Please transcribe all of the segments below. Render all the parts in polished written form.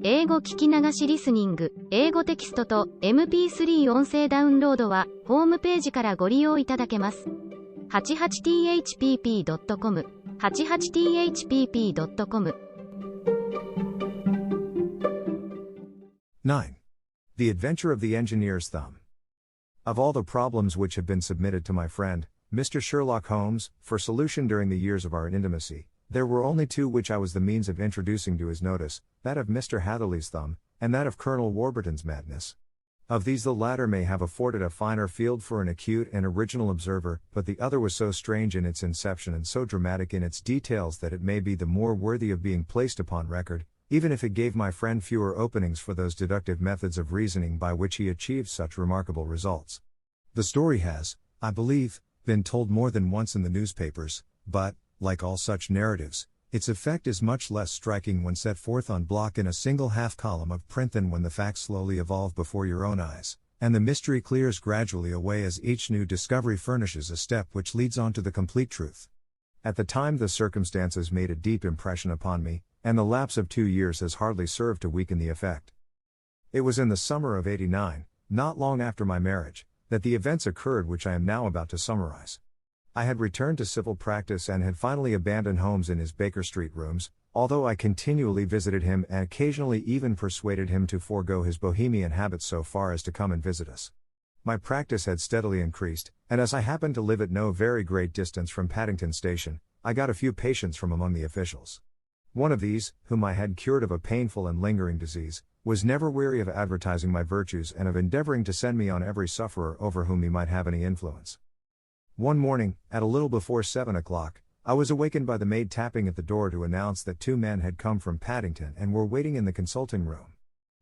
英語聞き流しリスニング、英語テキストと MP3 音声ダウンロードは、ホームページからご利用いただけます。88thpp.com、88thpp.com。 9. The Adventure of the Engineer's Thumb. Of all the problems which have been submitted to my friend, Mr. Sherlock Holmes, for solution during the years of our intimacy, there were only two which I was the means of introducing to his notice, that of Mr. Hatherley's thumb, and that of Colonel Warburton's madness. Of these the latter may have afforded a finer field for an acute and original observer, but the other was so strange in its inception and so dramatic in its details that it may be the more worthy of being placed upon record, even if it gave my friend fewer openings for those deductive methods of reasoning by which he achieved such remarkable results. The story has, I believe, been told more than once in the newspapers, but, like all such narratives, its effect is much less striking when set forth on block in a single half-column of print than when the facts slowly evolve before your own eyes, and the mystery clears gradually away as each new discovery furnishes a step which leads on to the complete truth. At the time the circumstances made a deep impression upon me, and the lapse of 2 years has hardly served to weaken the effect. It was in the summer of '89, not long after my marriage, that the events occurred which I am now about to summarize. I had returned to civil practice and had finally abandoned Holmes in his Baker Street rooms, although I continually visited him and occasionally even persuaded him to forego his bohemian habits so far as to come and visit us. My practice had steadily increased, and as I happened to live at no very great distance from Paddington Station, I got a few patients from among the officials. One of these, whom I had cured of a painful and lingering disease, was never weary of advertising my virtues and of endeavoring to send me on every sufferer over whom he might have any influence. One morning, at a little before 7 o'clock, I was awakened by the maid tapping at the door to announce that 2 men had come from Paddington and were waiting in the consulting room.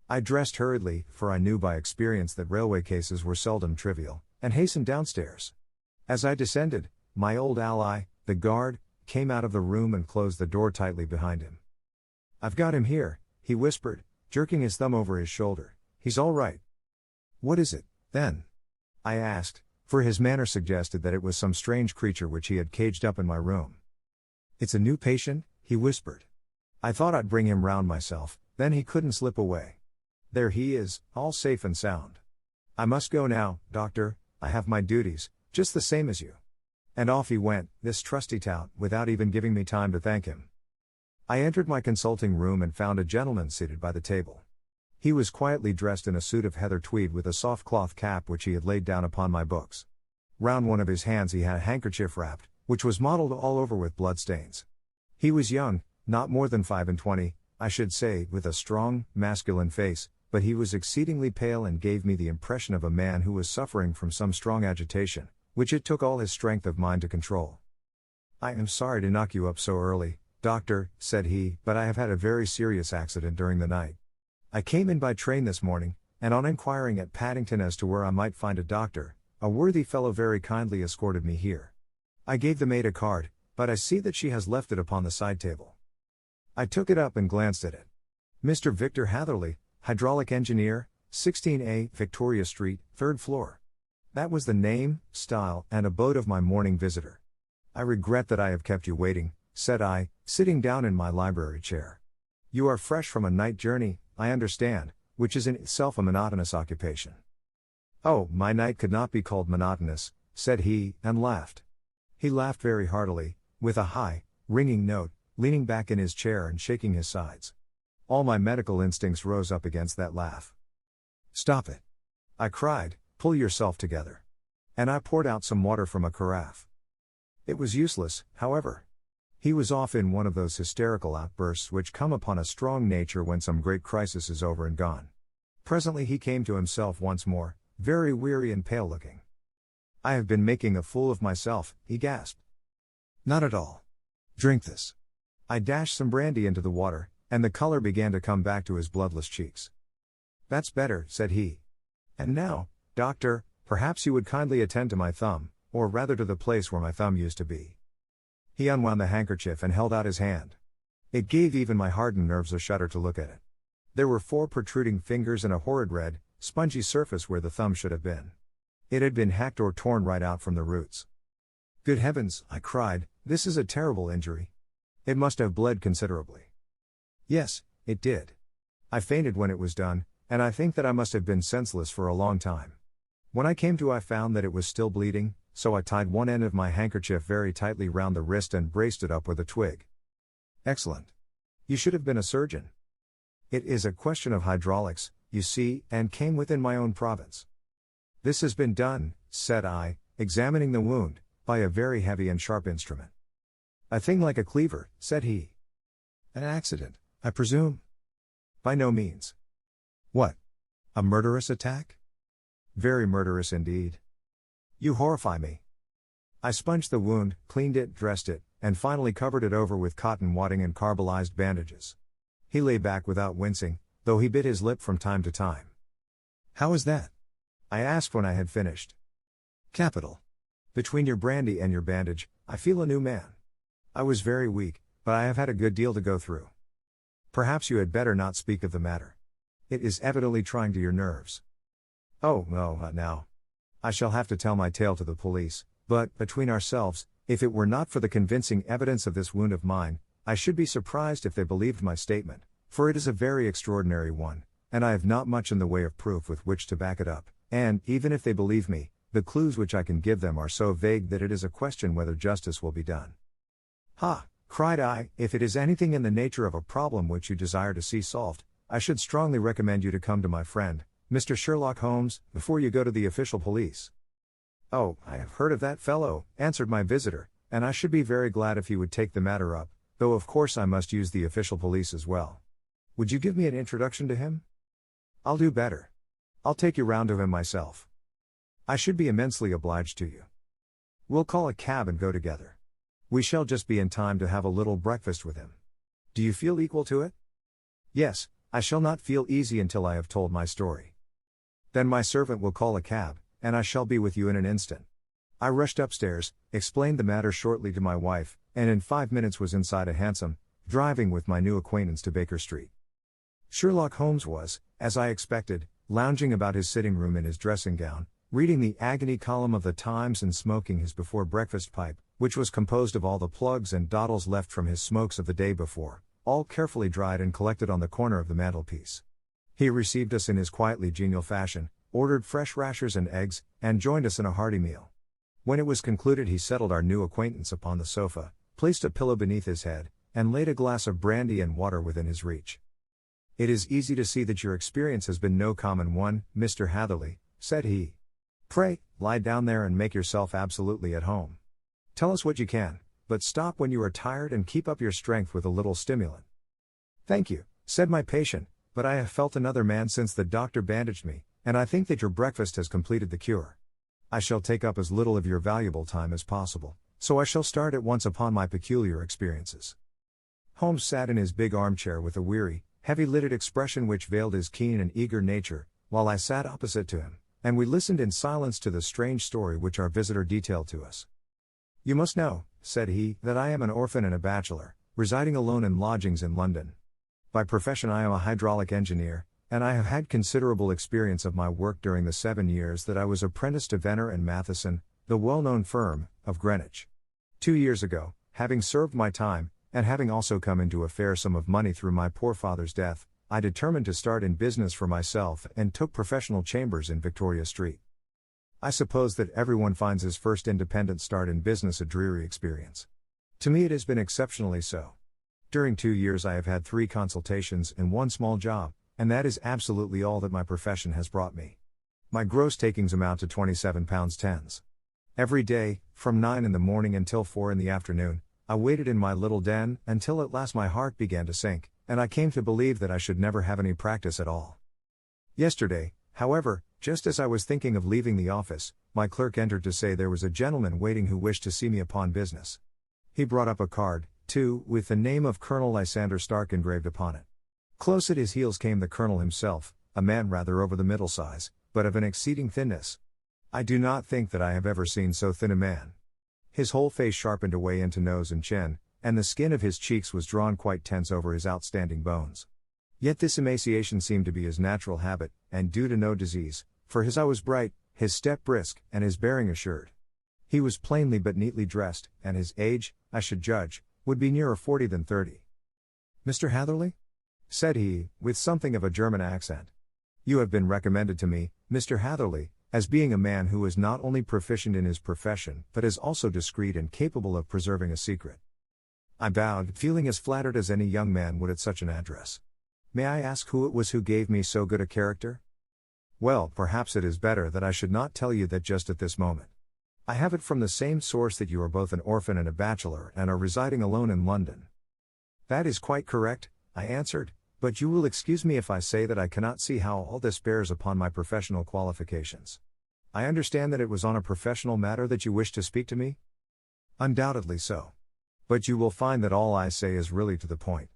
I dressed hurriedly, for I knew by experience that railway cases were seldom trivial, and hastened downstairs. As I descended, my old ally, the guard, came out of the room and closed the door tightly behind him. "I've got him here," he whispered, jerking his thumb over his shoulder. "He's all right." "What is it, then?" I asked, for his manner suggested that it was some strange creature which he had caged up in my room. "It's a new patient," he whispered. "I thought I'd bring him round myself, then he couldn't slip away. There he is, all safe and sound. I must go now, doctor, I have my duties, just the same as you." And off he went, this trusty tout, without even giving me time to thank him. I entered my consulting room and found a gentleman seated by the table. He was quietly dressed in a suit of heather tweed with a soft cloth cap which he had laid down upon my books. Round one of his hands he had a handkerchief wrapped, which was mottled all over with bloodstains. He was young, not more than 25, I should say, with a strong, masculine face, but he was exceedingly pale and gave me the impression of a man who was suffering from some strong agitation, which it took all his strength of mind to control. "I am sorry to knock you up so early, doctor," said he, "but I have had a very serious accident during the night. I came in by train this morning, and on inquiring at Paddington as to where I might find a doctor, a worthy fellow very kindly escorted me here. I gave the maid a card, but I see that she has left it upon the side table." I took it up and glanced at it. "Mr. Victor Hatherley, hydraulic engineer, 16A, Victoria Street, 3rd floor." That was the name, style, and abode of my morning visitor. "I regret that I have kept you waiting," said I, sitting down in my library chair. "You are fresh from a night journey, I understand, which is in itself a monotonous occupation." "Oh, my night could not be called monotonous," said he, and laughed. He laughed very heartily, with a high, ringing note, leaning back in his chair and shaking his sides. All my medical instincts rose up against that laugh. "Stop it!" I cried, "pull yourself together." And I poured out some water from a carafe. It was useless, however. He was off in one of those hysterical outbursts which come upon a strong nature when some great crisis is over and gone. Presently he came to himself once more, very weary and pale looking. "I have been making a fool of myself," he gasped. "Not at all. Drink this." I dashed some brandy into the water, and the color began to come back to his bloodless cheeks. "That's better," said he. "And now, doctor, perhaps you would kindly attend to my thumb, or rather to the place where my thumb used to be." He unwound the handkerchief and held out his hand. It gave even my hardened nerves a shudder to look at it. There were 4 protruding fingers and a horrid red, spongy surface where the thumb should have been. It had been hacked or torn right out from the roots. "Good heavens," I cried, "this is a terrible injury. It must have bled considerably." "Yes, it did. I fainted when it was done, and I think that I must have been senseless for a long time. When I came to, I found that it was still bleeding, so I tied one end of my handkerchief very tightly round the wrist and braced it up with a twig. Excellent. You should have been a surgeon. It is a question of hydraulics, you see, and came within my own province. This has been done, said I, examining the wound, by a very heavy and sharp instrument. A thing like a cleaver, said he. An accident, I presume? By no means. What? A murderous attack? Very murderous indeed. You horrify me. I sponged the wound, cleaned it, dressed it, and finally covered it over with cotton wadding and carbolized bandages. He lay back without wincing, though he bit his lip from time to time. How is that? I asked when I had finished. Capital. Between your brandy and your bandage, I feel a new man. I was very weak, but I have had a good deal to go through. Perhaps you had better not speak of the matter. It is evidently trying to your nerves. Oh, no, now. I shall have to tell my tale to the police, but, between ourselves, if it were not for the convincing evidence of this wound of mine, I should be surprised if they believed my statement, for it is a very extraordinary one, and I have not much in the way of proof with which to back it up, and, even if they believe me, the clues which I can give them are so vague that it is a question whether justice will be done. Ha! Cried I, if it is anything in the nature of a problem which you desire to see solved, I should strongly recommend you to come to my friend, Mr. Sherlock Holmes, before you go to the official police. Oh, I have heard of that fellow, answered my visitor, and I should be very glad if he would take the matter up, though of course I must use the official police as well. Would you give me an introduction to him? I'll do better. I'll take you round to him myself. I should be immensely obliged to you. We'll call a cab and go together. We shall just be in time to have a little breakfast with him. Do you feel equal to it? Yes, I shall not feel easy until I have told my story. Then my servant will call a cab, and I shall be with you in an instant. I rushed upstairs, explained the matter shortly to my wife, and in 5 minutes was inside a hansom, driving with my new acquaintance to Baker Street. Sherlock Holmes was, as I expected, lounging about his sitting room in his dressing gown, reading the agony column of the Times and smoking his before-breakfast pipe, which was composed of all the plugs and dottles left from his smokes of the day before, all carefully dried and collected on the corner of the mantelpiece. He received us in his quietly genial fashion, ordered fresh rashers and eggs, and joined us in a hearty meal. When it was concluded, he settled our new acquaintance upon the sofa, placed a pillow beneath his head, and laid a glass of brandy and water within his reach. It is easy to see that your experience has been no common one, Mr. Hatherley, said he. Pray, lie down there and make yourself absolutely at home. Tell us what you can, but stop when you are tired and keep up your strength with a little stimulant. Thank you, said my patient, but I have felt another man since the doctor bandaged me, and I think that your breakfast has completed the cure. I shall take up as little of your valuable time as possible, so I shall start at once upon my peculiar experiences. Holmes sat in his big armchair with a weary, heavy-lidded expression which veiled his keen and eager nature, while I sat opposite to him, and we listened in silence to the strange story which our visitor detailed to us. You must know, said he, that I am an orphan and a bachelor, residing alone in lodgings in London. By profession I am a hydraulic engineer, and I have had considerable experience of my work during the 7 years that I was apprentice to Venner and Matheson, the well-known firm, of Greenwich. 2 years ago, having served my time, and having also come into a fair sum of money through my poor father's death, I determined to start in business for myself and took professional chambers in Victoria Street. I suppose that everyone finds his first independent start in business a dreary experience. To me it has been exceptionally so. During 2 years I have had 3 consultations and 1 small job, and that is absolutely all that my profession has brought me. My gross takings amount to £27.10. Every day, from 9 in the morning until 4 in the afternoon, I waited in my little den, until at last my heart began to sink, and I came to believe that I should never have any practice at all. Yesterday, however, just as I was thinking of leaving the office, my clerk entered to say there was a gentleman waiting who wished to see me upon business. He brought up a card, too, with the name of Colonel Lysander Stark engraved upon it. Close at his heels came the colonel himself, a man rather over the middle size, but of an exceeding thinness. I do not think that I have ever seen so thin a man. His whole face sharpened away into nose and chin, and the skin of his cheeks was drawn quite tense over his outstanding bones. Yet this emaciation seemed to be his natural habit, and due to no disease, for his eye was bright, his step brisk, and his bearing assured. He was plainly but neatly dressed, and his age, I should judge, would be nearer 40 than 30. Mr. Hatherley? said he, with something of a German accent. You have been recommended to me, Mr. Hatherley, as being a man who is not only proficient in his profession but is also discreet and capable of preserving a secret. I bowed, feeling as flattered as any young man would at such an address. May I ask who it was who gave me so good a character? Well, perhaps it is better that I should not tell you that just at this moment. I have it from the same source that you are both an orphan and a bachelor and are residing alone in London. That is quite correct, I answered, but you will excuse me if I say that I cannot see how all this bears upon my professional qualifications. I understand that it was on a professional matter that you wished to speak to me? Undoubtedly so. But you will find that all I say is really to the point.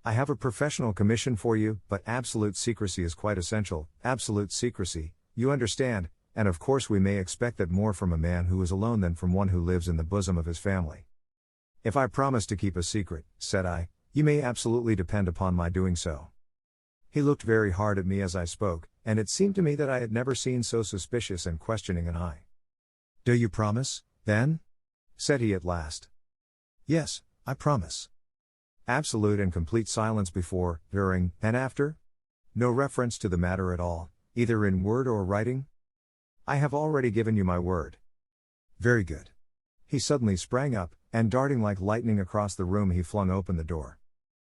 I have a professional commission for you, but absolute secrecy is quite essential. Absolute secrecy, you understand, and of course we may expect that more from a man who is alone than from one who lives in the bosom of his family. If I promise to keep a secret, said I, you may absolutely depend upon my doing so. He looked very hard at me as I spoke, and it seemed to me that I had never seen so suspicious and questioning an eye. Do you promise, then? Said he at last. Yes, I promise. Absolute and complete silence before, during, and after? No reference to the matter at all, either in word or writing? I have already given you my word. Very good. He suddenly sprang up, and darting like lightning across the room he flung open the door.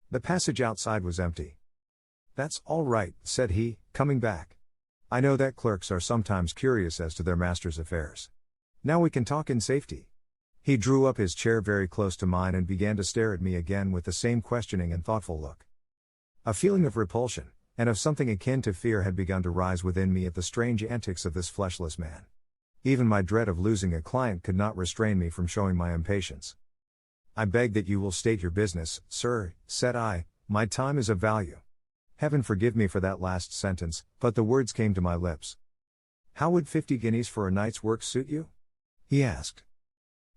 The passage outside was empty. That's all right, said he, coming back. I know that clerks are sometimes curious as to their master's affairs. Now we can talk in safety. He drew up his chair very close to mine and began to stare at me again with the same questioning and thoughtful look. A feeling of repulsion, and of something akin to fear had begun to rise within me at the strange antics of this fleshless man. Even my dread of losing a client could not restrain me from showing my impatience. I beg that you will state your business, sir, said I, my time is of value. Heaven forgive me for that last sentence, but the words came to my lips. How would 50 guineas for a night's work suit you? He asked.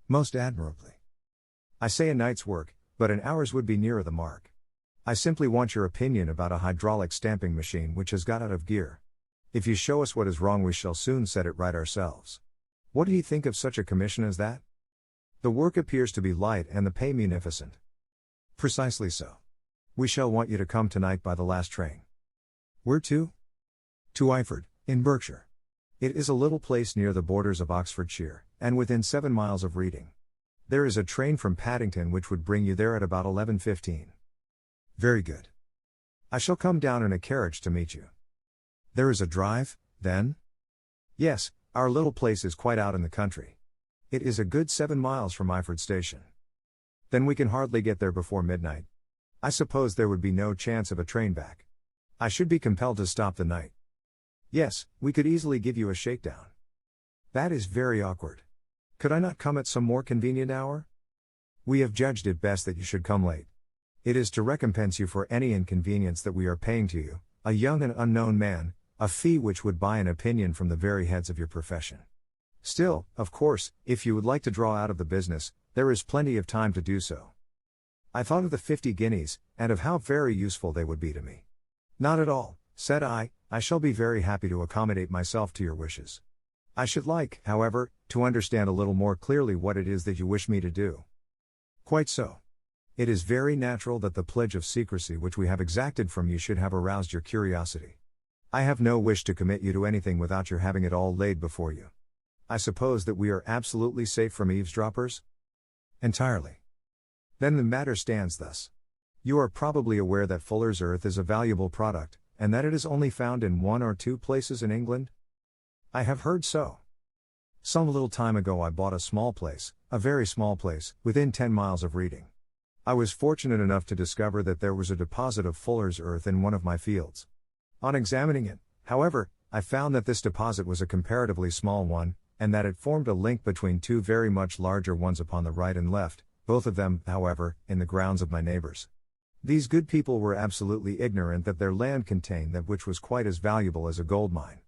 Most admirably. I say a night's work, but an hour's would be nearer the mark. I simply want your opinion about a hydraulic stamping machine which has got out of gear. If you show us what is wrong we shall soon set it right ourselves. What do you think of such a commission as that? The work appears to be light and the pay munificent. Precisely so. We shall want you to come tonight by the last train. Where to? To Iford, in Berkshire. It is a little place near the borders of Oxfordshire, and within 7 miles of Reading. There is a train from Paddington which would bring you there at about 11:15. Very good. I shall come down in a carriage to meet you. There is a drive, then? Yes, our little place is quite out in the country. It is a good 7 miles from Iford station. Then we can hardly get there before midnight. I suppose there would be no chance of a train back. I should be compelled to stop the night. Yes, we could easily give you a shakedown. That is very awkward. Could I not come at some more convenient hour? We have judged it best that you should come late. It is to recompense you for any inconvenience that we are paying to you, a young and unknown man, a fee which would buy an opinion from the very heads of your profession. Still, of course, if you would like to draw out of the business, there is plenty of time to do so. I thought of the 50 guineas, and of how very useful they would be to me. Not at all, said I shall be very happy to accommodate myself to your wishes. I should like, however, to understand a little more clearly what it is that you wish me to do. Quite so. It is very natural that the pledge of secrecy which we have exacted from you should have aroused your curiosity. I have no wish to commit you to anything without your having it all laid before you. I suppose that we are absolutely safe from eavesdroppers? Entirely. Then the matter stands thus. You are probably aware that Fuller's Earth is a valuable product, and that it is only found in 1 or 2 places in England? I have heard so. Some little time ago I bought a small place, a very small place, within 10 miles of Reading. I was fortunate enough to discover that there was a deposit of Fuller's Earth in one of my fields. On examining it, however, I found that this deposit was a comparatively small one, and that it formed a link between 2 very much larger ones upon the right and left, both of them, however, in the grounds of my neighbors. These good people were absolutely ignorant that their land contained that which was quite as valuable as a gold mine.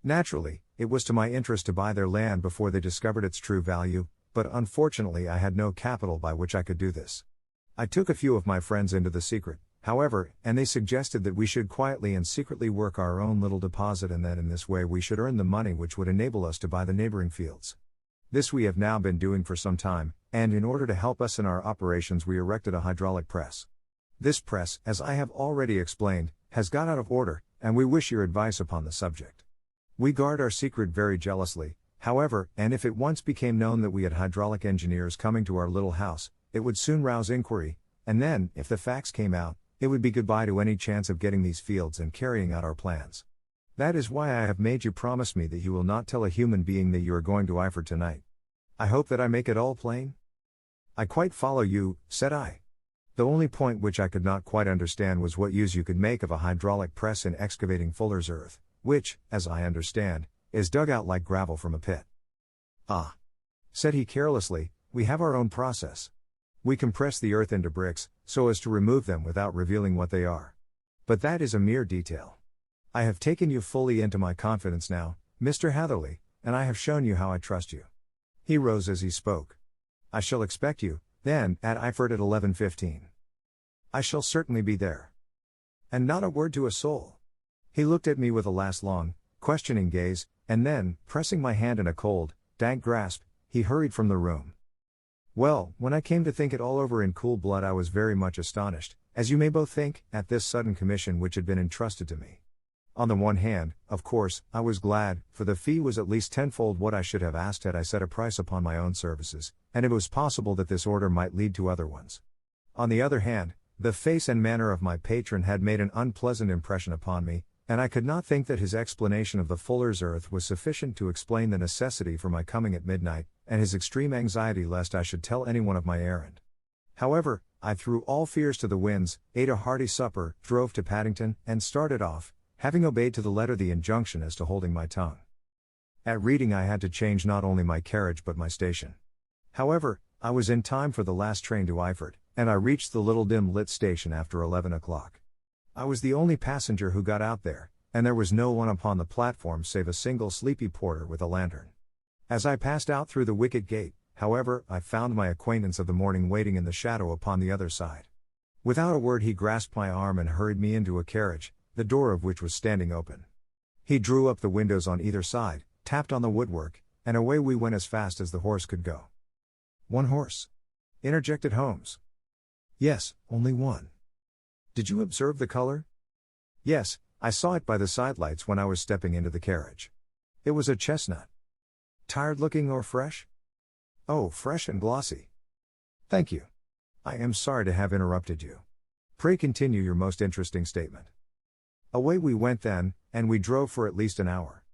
Naturally, it was to my interest to buy their land before they discovered its true value, but unfortunately I had no capital by which I could do this. I took a few of my friends into the secret, however, and they suggested that we should quietly and secretly work our own little deposit and that in this way we should earn the money which would enable us to buy the neighboring fields. This we have now been doing for some time, and in order to help us in our operations we erected a hydraulic press. This press, as I have already explained, has got out of order, and we wish your advice upon the subject. We guard our secret very jealously, however, and if it once became known that we had hydraulic engineers coming to our little house, it would soon rouse inquiry, and then, if the facts came out, it would be goodbye to any chance of getting these fields and carrying out our plans. That is why I have made you promise me that you will not tell a human being that you are going to Iford tonight. I hope that I make it all plain? I quite follow you, said I. The only point which I could not quite understand was what use you could make of a hydraulic press in excavating fuller's earth, which, as I understand, is dug out like gravel from a pit. Ah, said he carelessly, we have our own process. We compress the earth into bricks, so as to remove them without revealing what they are. But that is a mere detail. I have taken you fully into my confidence now, Mr. Hatherley, and I have shown you how I trust you. He rose as he spoke. I shall expect you, then, at Iford at 11:15. I shall certainly be there. And not a word to a soul. He looked at me with a last long, questioning gaze, and then, pressing my hand in a cold, dank grasp, he hurried from the room. Well, when I came to think it all over in cool blood, I was very much astonished, as you may both think, at this sudden commission which had been entrusted to me. On the one hand, of course, I was glad, for the fee was at least tenfold what I should have asked had I set a price upon my own services, and it was possible that this order might lead to other ones. On the other hand, the face and manner of my patron had made an unpleasant impression upon me, and I could not think that his explanation of the fuller's earth was sufficient to explain the necessity for my coming at midnight, and his extreme anxiety lest I should tell anyone of my errand. However, I threw all fears to the winds, ate a hearty supper, drove to Paddington, and started off, having obeyed to the letter the injunction as to holding my tongue. At Reading I had to change not only my carriage but my station. However, I was in time for the last train to Iford, and I reached the little dim-lit station after 11 o'clock. I was the only passenger who got out there, and there was no one upon the platform save a single sleepy porter with a lantern. As I passed out through the wicket gate, however, I found my acquaintance of the morning waiting in the shadow upon the other side. Without a word he grasped my arm and hurried me into a carriage, the door of which was standing open. He drew up the windows on either side, tapped on the woodwork, and away we went as fast as the horse could go. One horse? Interjected Holmes. Yes, only one. Did you observe the color? Yes, I saw it by the sidelights when I was stepping into the carriage. It was a chestnut. Tired looking or fresh? Oh, fresh and glossy. Thank you. I am sorry to have interrupted you. Pray continue your most interesting statement. Away we went then, and we drove for at least an hour.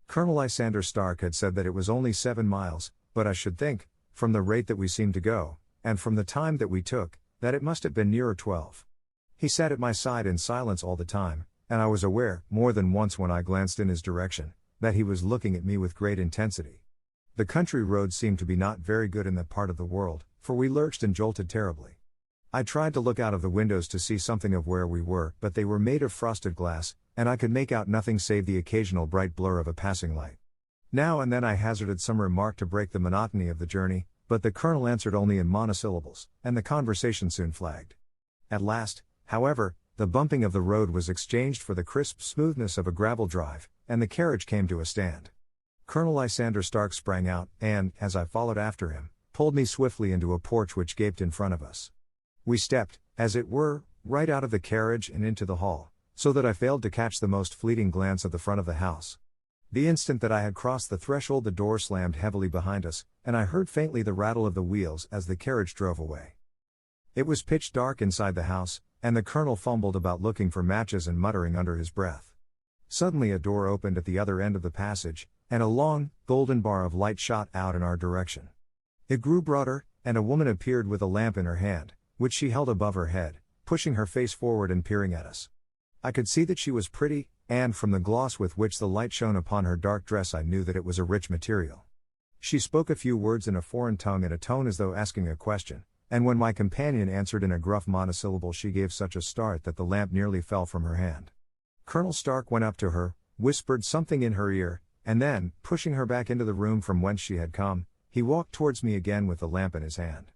Colonel Lysander Stark had said that it was only 7 miles, but I should think, from the rate that we seemed to go, and from the time that we took, that it must have been nearer 12. He sat at my side in silence all the time, and I was aware, more than once when I glanced in his direction, that he was looking at me with great intensity. The country roads seemed to be not very good in that part of the world, for we lurched and jolted terribly. I tried to look out of the windows to see something of where we were, but they were made of frosted glass, and I could make out nothing save the occasional bright blur of a passing light. Now and then I hazarded some remark to break the monotony of the journey, but the colonel answered only in monosyllables, and the conversation soon flagged. At last, however, the bumping of the road was exchanged for the crisp smoothness of a gravel drive, and the carriage came to a stand. Colonel Lysander Stark sprang out, and, as I followed after him, pulled me swiftly into a porch which gaped in front of us. We stepped, as it were, right out of the carriage and into the hall, so that I failed to catch the most fleeting glance of the front of the house. The instant that I had crossed the threshold the door slammed heavily behind us, and I heard faintly the rattle of the wheels as the carriage drove away. It was pitch dark inside the house, and the colonel fumbled about looking for matches and muttering under his breath. Suddenly a door opened at the other end of the passage, and a long, golden bar of light shot out in our direction. It grew broader, and a woman appeared with a lamp in her hand, which she held above her head, pushing her face forward and peering at us. I could see that she was pretty, and from the gloss with which the light shone upon her dark dress I knew that it was a rich material. She spoke a few words in a foreign tongue in a tone as though asking a question, and when my companion answered in a gruff monosyllable she gave such a start that the lamp nearly fell from her hand. Colonel Stark went up to her, whispered something in her ear, and then, pushing her back into the room from whence she had come, he walked towards me again with the lamp in his hand.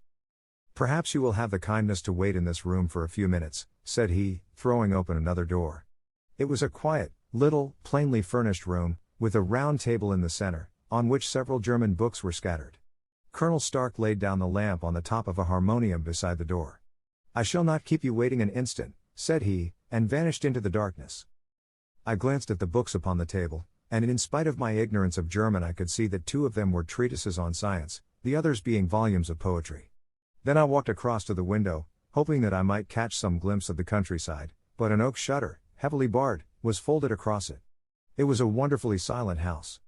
"Perhaps you will have the kindness to wait in this room for a few minutes," said he, throwing open another door. It was a quiet, little, plainly furnished room, with a round table in the center, on which several German books were scattered. Colonel Stark laid down the lamp on the top of a harmonium beside the door. "I shall not keep you waiting an instant," said he, and vanished into the darkness. I glanced at the books upon the table, and in spite of my ignorance of German I could see that 2 of them were treatises on science, the others being volumes of poetry. Then I walked across to the window, hoping that I might catch some glimpse of the countryside, but an oak shutter, heavily barred, was folded across it. It was a wonderfully silent house.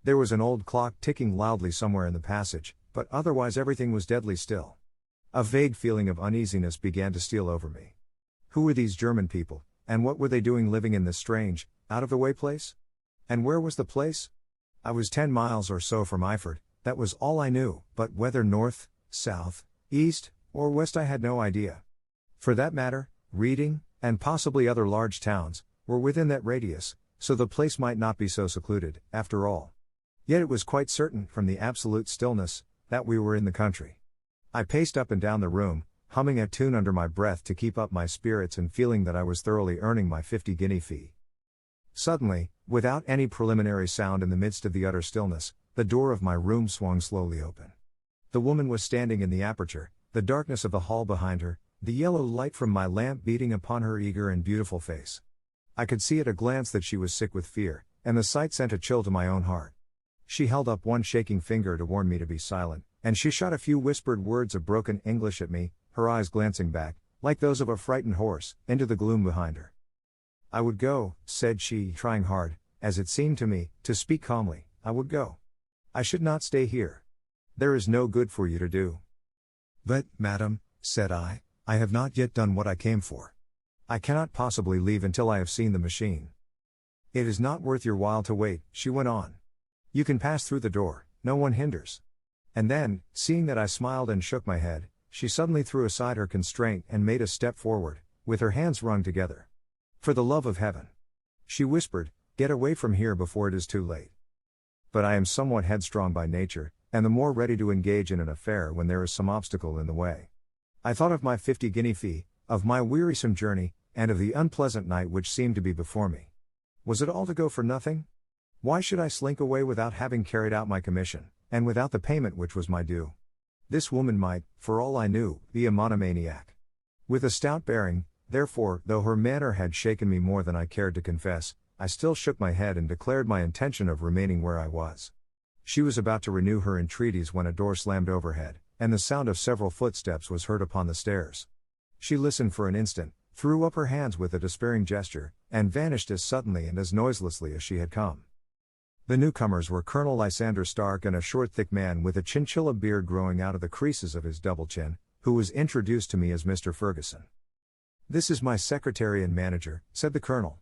There was an old clock ticking loudly somewhere in the passage, but otherwise everything was deadly still. A vague feeling of uneasiness began to steal over me. Who were these German people, and what were they doing living in this strange, out-of-the-way place? And where was the place? I was 10 miles or so from Eifert, that was all I knew, but whether north, south, east, or west I had no idea. For that matter, Reading, and possibly other large towns, were within that radius, so the place might not be so secluded, after all. Yet it was quite certain, from the absolute stillness, that we were in the country. I paced up and down the room, humming a tune under my breath to keep up my spirits and feeling that I was thoroughly earning my 50-guinea fee. Suddenly, without any preliminary sound in the midst of the utter stillness, the door of my room swung slowly open. The woman was standing in the aperture, the darkness of the hall behind her, the yellow light from my lamp beating upon her eager and beautiful face. I could see at a glance that she was sick with fear, and the sight sent a chill to my own heart. She held up one shaking finger to warn me to be silent, and she shot a few whispered words of broken English at me, her eyes glancing back, like those of a frightened horse, into the gloom behind her. "I would go," said she, trying hard, as it seemed to me, to speak calmly. "I would go. I should not stay here. There is no good for you to do." "But, madam," said I have not yet done what I came for. I cannot possibly leave until I have seen the machine." "It is not worth your while to wait," she went on. "You can pass through the door, no one hinders." And then, seeing that I smiled and shook my head, she suddenly threw aside her constraint and made a step forward, with her hands wrung together. "For the love of heaven," she whispered, "get away from here before it is too late." But I am somewhat headstrong by nature, and the more ready to engage in an affair when there is some obstacle in the way. I thought of my 50-guinea fee, of my wearisome journey, and of the unpleasant night which seemed to be before me. Was it all to go for nothing? Why should I slink away without having carried out my commission, and without the payment which was my due? This woman might, for all I knew, be a monomaniac. With a stout bearing, therefore, though her manner had shaken me more than I cared to confess, I still shook my head and declared my intention of remaining where I was. She was about to renew her entreaties when a door slammed overhead, and the sound of several footsteps was heard upon the stairs. She listened for an instant, threw up her hands with a despairing gesture, and vanished as suddenly and as noiselessly as she had come. The newcomers were Colonel Lysander Stark and a short thick man with a chinchilla beard growing out of the creases of his double chin, who was introduced to me as Mr. Ferguson. "This is my secretary and manager," said the colonel.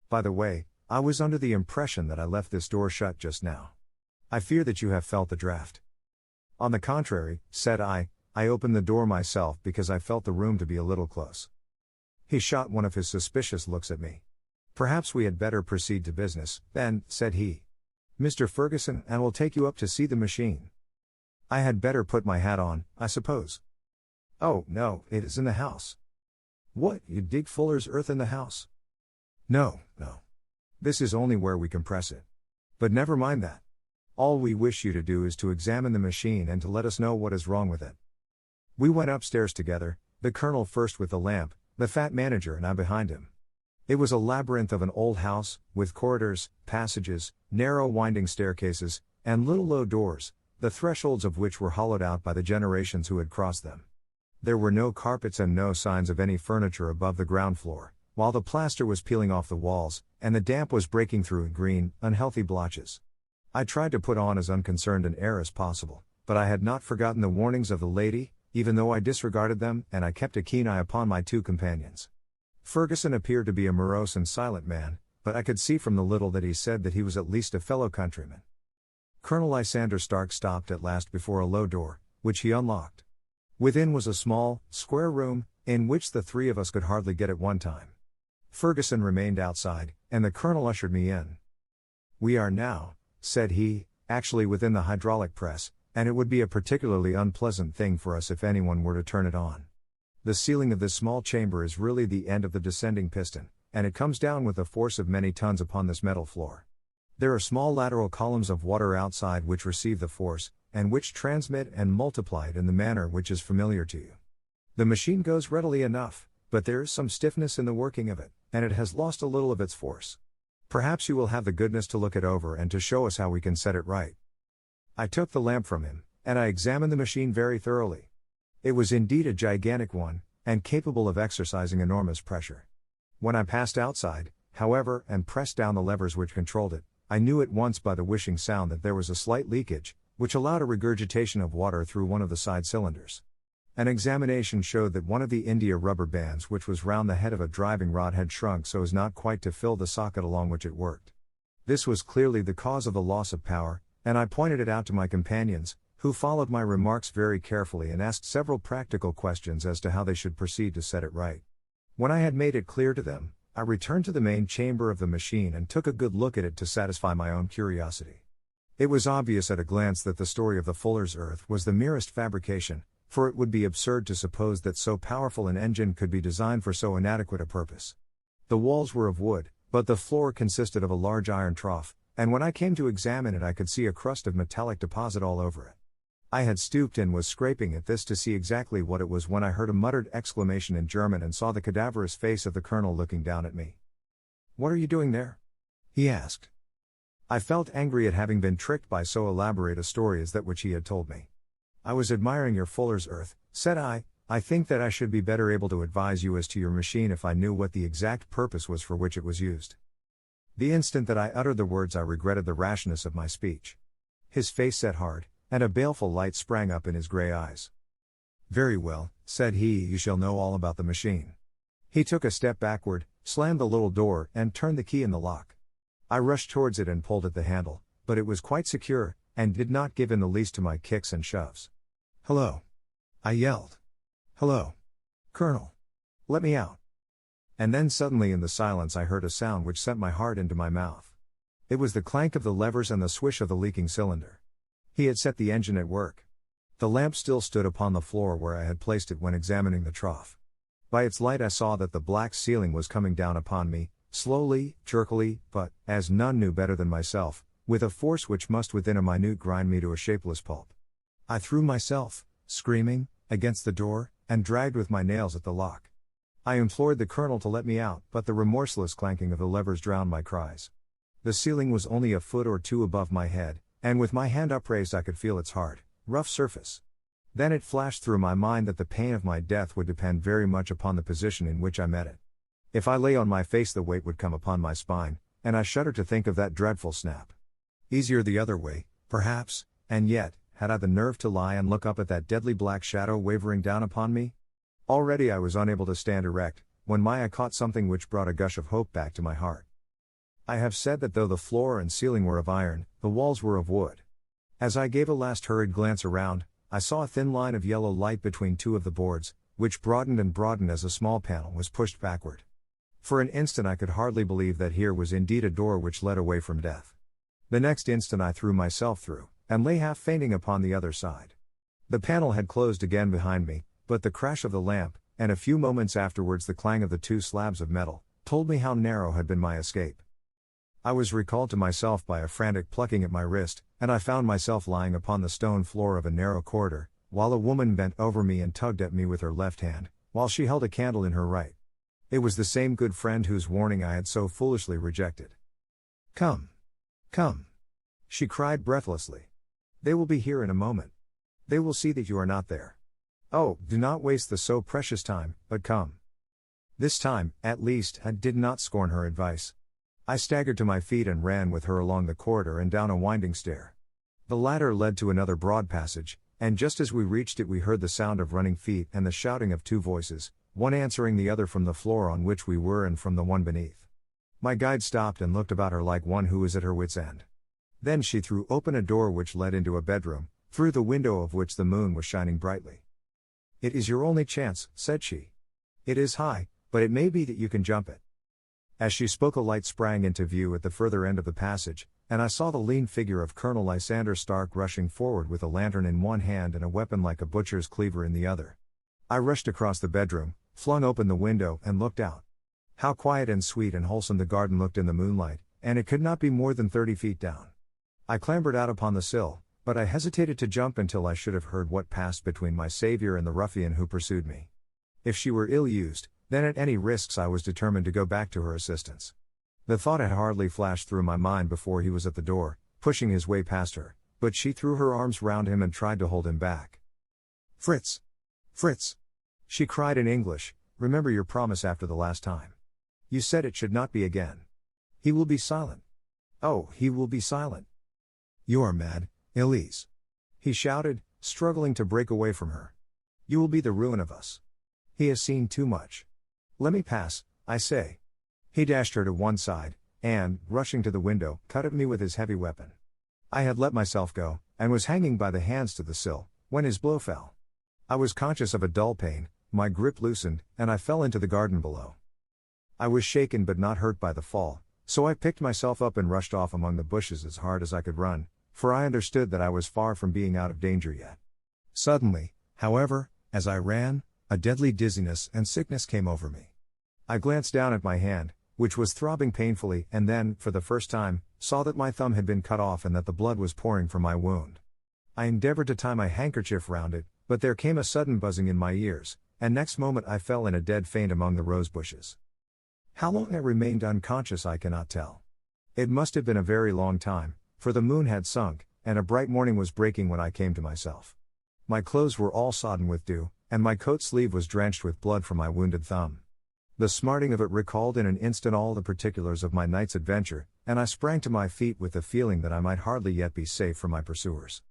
"By the way, I was under the impression that I left this door shut just now. I fear that you have felt the draft." "On the contrary," said I opened the door myself because I felt the room to be a little close. He shot one of his suspicious looks at me. "Perhaps we had better proceed to business, then," said he. "Mr. Ferguson, and will take you up to see the machine. I had better put my hat on, I suppose." "Oh, no, it is in the house." "What, you dig fuller's earth in the house?" No. This is only where we compress it. But never mind that. All we wish you to do is to examine the machine and to let us know what is wrong with it." We went upstairs together, the colonel first with the lamp, the fat manager and I behind him. It was a labyrinth of an old house, with corridors, passages, narrow winding staircases, and little low doors, the thresholds of which were hollowed out by the generations who had crossed them. There were no carpets and no signs of any furniture above the ground floor, while the plaster was peeling off the walls, and the damp was breaking through in green, unhealthy blotches. I tried to put on as unconcerned an air as possible, but I had not forgotten the warnings of the lady, even though I disregarded them, and I kept a keen eye upon my 2 companions. Ferguson appeared to be a morose and silent man, but I could see from the little that he said that he was at least a fellow countryman. Colonel Lysander Stark stopped at last before a low door, which he unlocked. Within was a small, square room, in which the 3 of us could hardly get at one time. Ferguson remained outside, and the colonel ushered me in. "We are now," said he, "actually within the hydraulic press, and it would be a particularly unpleasant thing for us if anyone were to turn it on. The ceiling of this small chamber is really the end of the descending piston, and it comes down with a force of many tons upon this metal floor. There are small lateral columns of water outside which receive the force, and which transmit and multiply it in the manner which is familiar to you. The machine goes readily enough, but there is some stiffness in the working of it, and it has lost a little of its force. Perhaps you will have the goodness to look it over and to show us how we can set it right." I took the lamp from him, and I examined the machine very thoroughly. It was indeed a gigantic one, and capable of exercising enormous pressure. When I passed outside, however, and pressed down the levers which controlled it, I knew at once by the whishing sound that there was a slight leakage, which allowed a regurgitation of water through one of the side cylinders. An examination showed that one of the India rubber bands which was round the head of a driving rod had shrunk so as not quite to fill the socket along which it worked. This was clearly the cause of the loss of power, and I pointed it out to my companions, who followed my remarks very carefully and asked several practical questions as to how they should proceed to set it right. When I had made it clear to them, I returned to the main chamber of the machine and took a good look at it to satisfy my own curiosity. It was obvious at a glance that the story of the Fuller's Earth was the merest fabrication, for it would be absurd to suppose that so powerful an engine could be designed for so inadequate a purpose. The walls were of wood, but the floor consisted of a large iron trough, and when I came to examine it I could see a crust of metallic deposit all over it. I had stooped and was scraping at this to see exactly what it was when I heard a muttered exclamation in German and saw the cadaverous face of the colonel looking down at me. "What are you doing there?" he asked. I felt angry at having been tricked by so elaborate a story as that which he had told me. "I was admiring your Fuller's Earth," said I. "I think that I should be better able to advise you as to your machine if I knew what the exact purpose was for which it was used." The instant that I uttered the words I regretted the rashness of my speech. His face set hard, and a baleful light sprang up in his grey eyes. "Very well," said he, "you shall know all about the machine." He took a step backward, slammed the little door, and turned the key in the lock. I rushed towards it and pulled at the handle, but it was quite secure, and did not give in the least to my kicks and shoves. "Hello!" I yelled. "Hello! Colonel! Let me out!" And then suddenly in the silence I heard a sound which sent my heart into my mouth. It was the clank of the levers and the swish of the leaking cylinder. He had set the engine at work. The lamp still stood upon the floor where I had placed it when examining the trough. By its light I saw that the black ceiling was coming down upon me, slowly, jerkily, but, as none knew better than myself, with a force which must within a minute grind me to a shapeless pulp. I threw myself, screaming, against the door, and dragged with my nails at the lock. I implored the colonel to let me out, but the remorseless clanking of the levers drowned my cries. The ceiling was only a foot or two above my head, and with my hand upraised I could feel its hard, rough surface. Then it flashed through my mind that the pain of my death would depend very much upon the position in which I met it. If I lay on my face the weight would come upon my spine, and I shuddered to think of that dreadful snap. Easier the other way, perhaps, and yet, had I the nerve to lie and look up at that deadly black shadow wavering down upon me? Already I was unable to stand erect, when Maya caught something which brought a gush of hope back to my heart. I have said that though the floor and ceiling were of iron, the walls were of wood. As I gave a last hurried glance around, I saw a thin line of yellow light between two of the boards, which broadened and broadened as a small panel was pushed backward. For an instant I could hardly believe that here was indeed a door which led away from death. The next instant I threw myself through, and lay half fainting upon the other side. The panel had closed again behind me, but the crash of the lamp, and a few moments afterwards the clang of the two slabs of metal, told me how narrow had been my escape. I was recalled to myself by a frantic plucking at my wrist, and I found myself lying upon the stone floor of a narrow corridor, while a woman bent over me and tugged at me with her left hand, while she held a candle in her right. It was the same good friend whose warning I had so foolishly rejected. "Come! Come!" she cried breathlessly. "They will be here in a moment. They will see that you are not there. Oh, do not waste the so precious time, but come." This time, at least, I did not scorn her advice. I staggered to my feet and ran with her along the corridor and down a winding stair. The latter led to another broad passage, and just as we reached it we heard the sound of running feet and the shouting of two voices, one answering the other from the floor on which we were and from the one beneath. My guide stopped and looked about her like one who is at her wit's end. Then she threw open a door which led into a bedroom, through the window of which the moon was shining brightly. "It is your only chance," said she. "It is high, but it may be that you can jump it." As she spoke a light sprang into view at the further end of the passage, and I saw the lean figure of Colonel Lysander Stark rushing forward with a lantern in one hand and a weapon like a butcher's cleaver in the other. I rushed across the bedroom, flung open the window and looked out. How quiet and sweet and wholesome the garden looked in the moonlight, and it could not be more than 30 feet down. I clambered out upon the sill, but I hesitated to jump until I should have heard what passed between my savior and the ruffian who pursued me. If she were ill-used, then at any risks I was determined to go back to her assistance. The thought had hardly flashed through my mind before he was at the door, pushing his way past her, but she threw her arms round him and tried to hold him back. "Fritz! Fritz!" she cried in English, "remember your promise after the last time. You said it should not be again. He will be silent. Oh, he will be silent. You are mad, Elise," he shouted, struggling to break away from her. "You will be the ruin of us. He has seen too much. Let me pass, I say." He dashed her to one side, and, rushing to the window, cut at me with his heavy weapon. I had let myself go, and was hanging by the hands to the sill, when his blow fell. I was conscious of a dull pain, my grip loosened, and I fell into the garden below. I was shaken but not hurt by the fall, so I picked myself up and rushed off among the bushes as hard as I could run, for I understood that I was far from being out of danger yet. Suddenly, however, as I ran, a deadly dizziness and sickness came over me. I glanced down at my hand, which was throbbing painfully, and then, for the first time, saw that my thumb had been cut off and that the blood was pouring from my wound. I endeavored to tie my handkerchief round it, but there came a sudden buzzing in my ears, and next moment I fell in a dead faint among the rose bushes. How long I remained unconscious I cannot tell. It must have been a very long time, for the moon had sunk, and a bright morning was breaking when I came to myself. My clothes were all sodden with dew, and my coat sleeve was drenched with blood from my wounded thumb. The smarting of it recalled in an instant all the particulars of my night's adventure, and I sprang to my feet with the feeling that I might hardly yet be safe from my pursuers.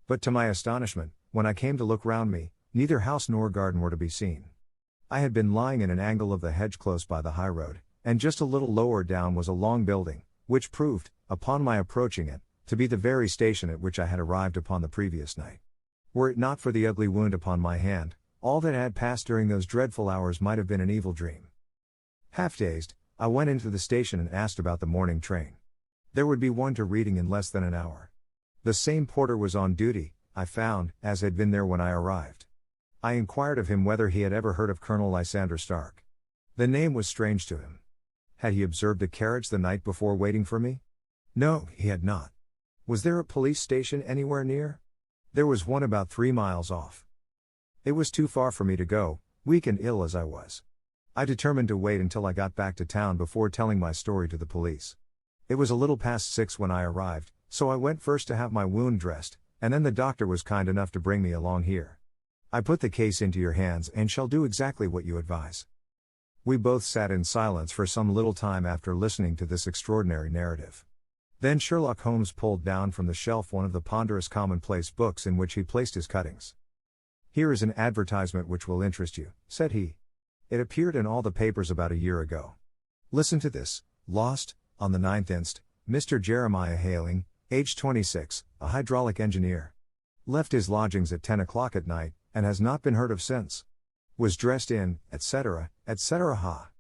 But to my astonishment, when I came to look round me, neither house nor garden were to be seen. I had been lying in an angle of the hedge close by the high road, and just a little lower down was a long building, which proved, upon my approaching it, to be the very station at which I had arrived upon the previous night. Were it not for the ugly wound upon my hand, all that had passed during those dreadful hours might have been an evil dream. Half dazed, I went into the station and asked about the morning train. There would be one to Reading in less than an hour. The same porter was on duty, I found, as had been there when I arrived. I inquired of him whether he had ever heard of Colonel Lysander Stark. The name was strange to him. Had he observed a carriage the night before waiting for me? No, he had not. Was there a police station anywhere near? There was one about 3 miles off. It was too far for me to go, weak and ill as I was. I determined to wait until I got back to town before telling my story to the police. It was a little past 6 when I arrived, so I went first to have my wound dressed, and then the doctor was kind enough to bring me along here. I put the case into your hands and shall do exactly what you advise. We both sat in silence for some little time after listening to this extraordinary narrative. Then Sherlock Holmes pulled down from the shelf one of the ponderous commonplace books in which he placed his cuttings. "Here is an advertisement which will interest you," said he. "It appeared in all the papers about a year ago. Listen to this. Lost, on the 9th inst., Mr. Jeremiah Haling, age 26, a hydraulic engineer. Left his lodgings at 10 o'clock at night, and has not been heard of since. Was dressed in, etc., etc. Ha!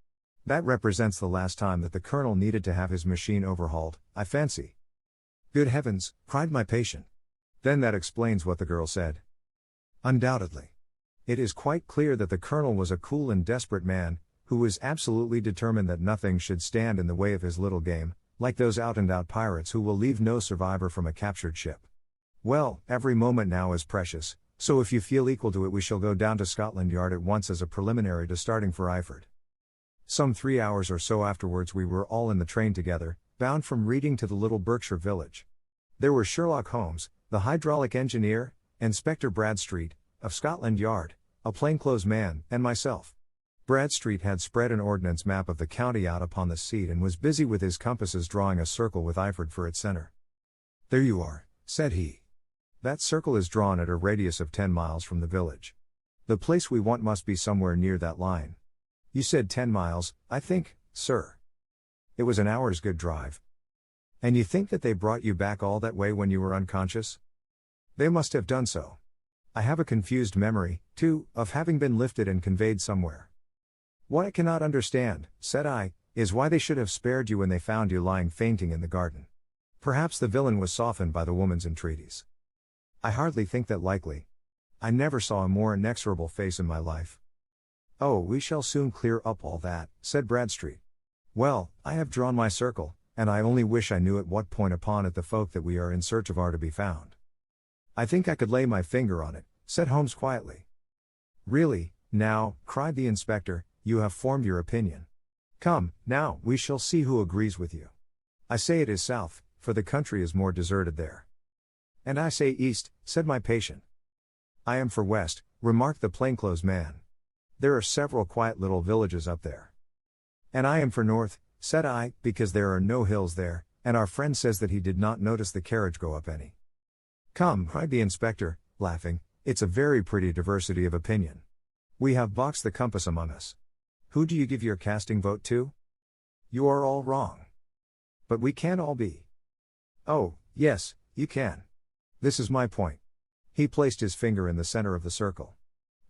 That represents the last time that the Colonel needed to have his machine overhauled, I fancy." "Good heavens," cried my patient. "Then that explains what the girl said." "Undoubtedly. It is quite clear that the Colonel was a cool and desperate man, who was absolutely determined that nothing should stand in the way of his little game, like those out-and-out pirates who will leave no survivor from a captured ship. Well, every moment now is precious, so if you feel equal to it we shall go down to Scotland Yard at once as a preliminary to starting for Eyford." Some 3 hours or so afterwards we were all in the train together, bound from Reading to the little Berkshire village. There were Sherlock Holmes, the hydraulic engineer, Inspector Bradstreet, of Scotland Yard, a plainclothes man, and myself. Bradstreet had spread an ordnance map of the county out upon the seat and was busy with his compasses drawing a circle with Eyford for its center. "There you are," said he. "That circle is drawn at a radius of 10 miles from the village. The place we want must be somewhere near that line. You said 10 miles, I think, sir. It was an hour's good drive. And you think that they brought you back all that way when you were unconscious?" "They must have done so. I have a confused memory, too, of having been lifted and conveyed somewhere." "What I cannot understand," said I, "is why they should have spared you when they found you lying fainting in the garden. Perhaps the villain was softened by the woman's entreaties." "I hardly think that likely. I never saw a more inexorable face in my life." "Oh, we shall soon clear up all that," said Bradstreet. "Well, I have drawn my circle, and I only wish I knew at what point upon it the folk that we are in search of are to be found." "I think I could lay my finger on it," said Holmes quietly. "Really, Now, cried the inspector, you have formed your opinion. Come, now, we shall see who agrees with you. I say it is south, for the country is more deserted there. And I say east, said my patient. I am for west, remarked the plainclothes man. There are several quiet little villages up there. And I am for north, said I, because there are no hills there, and our friend says that he did not notice the carriage go up any. Come, cried the inspector, laughing, it's a very pretty diversity of opinion. We have boxed the compass among us. Who do you give your casting vote to? You are all wrong. But we can't all be. Oh, yes, you can. This is my point. He placed his finger in the center of the circle.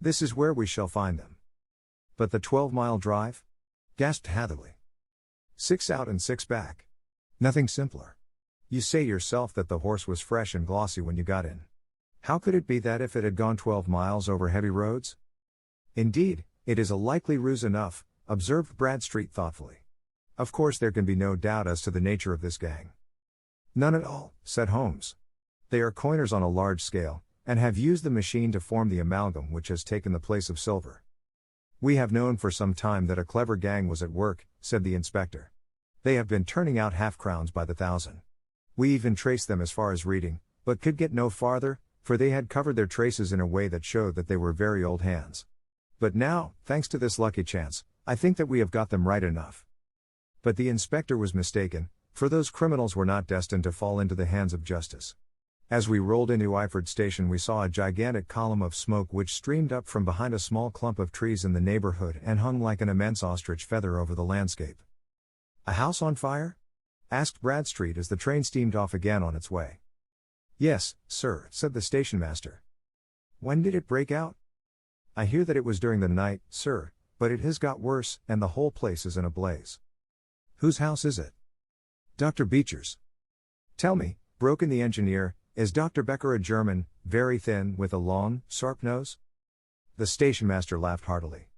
This is where we shall find them. But the 12-mile drive? Gasped Hatherley. 6 out and 6 back. Nothing simpler. You say yourself that the horse was fresh and glossy when you got in. How could it be that if it had gone 12 miles over heavy roads? Indeed, it is a likely ruse enough, observed Bradstreet thoughtfully. Of course there can be no doubt as to the nature of this gang. None at all, said Holmes. They are coiners on a large scale, and have used the machine to form the amalgam which has taken the place of silver. We have known for some time that a clever gang was at work, said the inspector. They have been turning out half-crowns by the thousand. We even traced them as far as Reading, but could get no farther, for they had covered their traces in a way that showed that they were very old hands. But now, thanks to this lucky chance, I think that we have got them right enough. But the inspector was mistaken, for those criminals were not destined to fall into the hands of justice. As we rolled into Iford Station we saw a gigantic column of smoke which streamed up from behind a small clump of trees in the neighborhood and hung like an immense ostrich feather over the landscape. A house on fire? Asked Bradstreet as the train steamed off again on its way. Yes, sir, said the station master. When did it break out? I hear that it was during the night, sir, but it has got worse, and the whole place is in a blaze. Whose house is it? Dr. Beecher's. Tell me, broke in the engineer, is Dr. Becker a German, very thin, with a long, sharp nose? The station master laughed heartily.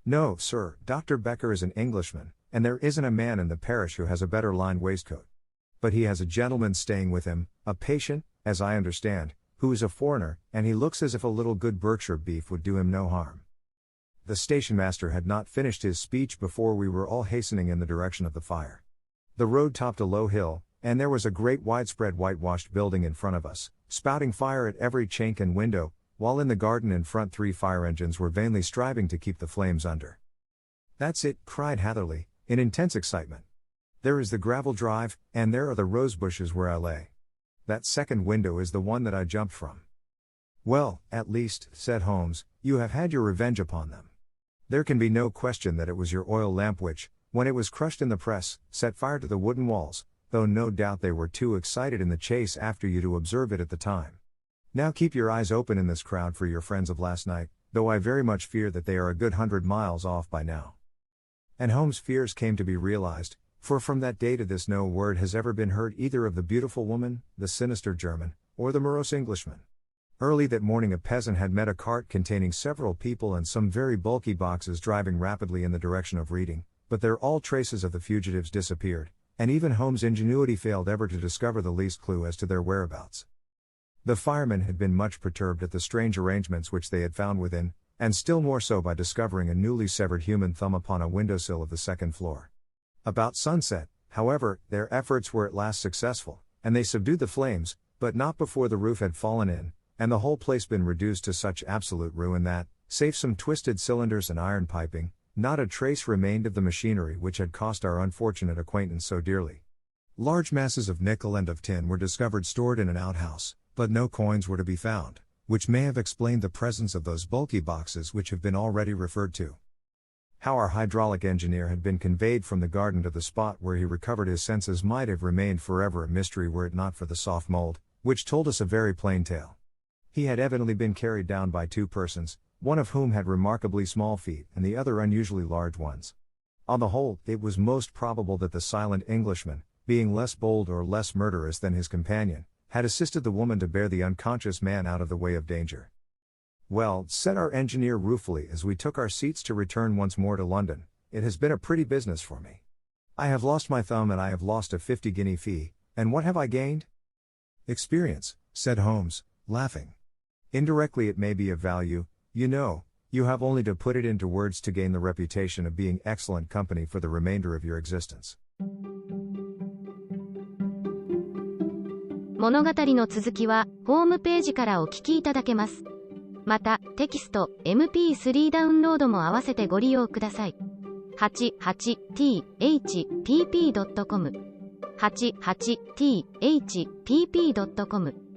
No, sir, Dr. Becker is an Englishman, and there isn't a man in the parish who has a better lined waistcoat. But he has a gentleman staying with him, a patient, as I understand, who is a foreigner, and he looks as if a little good Berkshire beef would do him no harm. The station master had not finished his speech before we were all hastening in the direction of the fire. The road topped a low hill, and there was a great widespread whitewashed building in front of us, spouting fire at every chink and window, while in the garden in front 3 fire engines were vainly striving to keep the flames under. That's it, cried Hatherley, in intense excitement. There is the gravel drive, and there are the rose bushes where I lay. That second window is the one that I jumped from. Well, at least, said Holmes, you have had your revenge upon them. There can be no question that it was your oil lamp which, when it was crushed in the press, set fire to the wooden walls, though no doubt they were too excited in the chase after you to observe it at the time. Now keep your eyes open in this crowd for your friends of last night, though I very much fear that they are a good 100 miles off by now. And Holmes' fears came to be realized, for from that day to this no word has ever been heard either of the beautiful woman, the sinister German, or the morose Englishman. Early that morning a peasant had met a cart containing several people and some very bulky boxes driving rapidly in the direction of Reading, but there all traces of the fugitives disappeared, and even Holmes' ingenuity failed ever to discover the least clue as to their whereabouts. The firemen had been much perturbed at the strange arrangements which they had found within, and still more so by discovering a newly severed human thumb upon a windowsill of the second floor. About sunset, however, their efforts were at last successful, and they subdued the flames, but not before the roof had fallen in, and the whole place been reduced to such absolute ruin that, save some twisted cylinders and iron piping, not a trace remained of the machinery which had cost our unfortunate acquaintance so dearly. Large masses of nickel and of tin were discovered stored in an outhouse, but no coins were to be found, which may have explained the presence of those bulky boxes which have been already referred to. How our hydraulic engineer had been conveyed from the garden to the spot where he recovered his senses might have remained forever a mystery were it not for the soft mold, which told us a very plain tale. He had evidently been carried down by 2 persons, one of whom had remarkably small feet and the other unusually large ones. On the whole, it was most probable that the silent Englishman, being less bold or less murderous than his companion, had assisted the woman to bear the unconscious man out of the way of danger. Well, said our engineer ruefully as we took our seats to return once more to London, it has been a pretty business for me. I have lost my thumb and I have lost a 50-guinea fee, and what have I gained? Experience, said Holmes, laughing. Indirectly it may be of value, you know, You have only to put it into words to gain the reputation of being excellent company for the remainder of your existence. 物語の続きは、ホームページからお聞きいただけます。また、テキスト、MP3 ダウンロードも合わせてご利用ください。88thpp.com 88thpp.com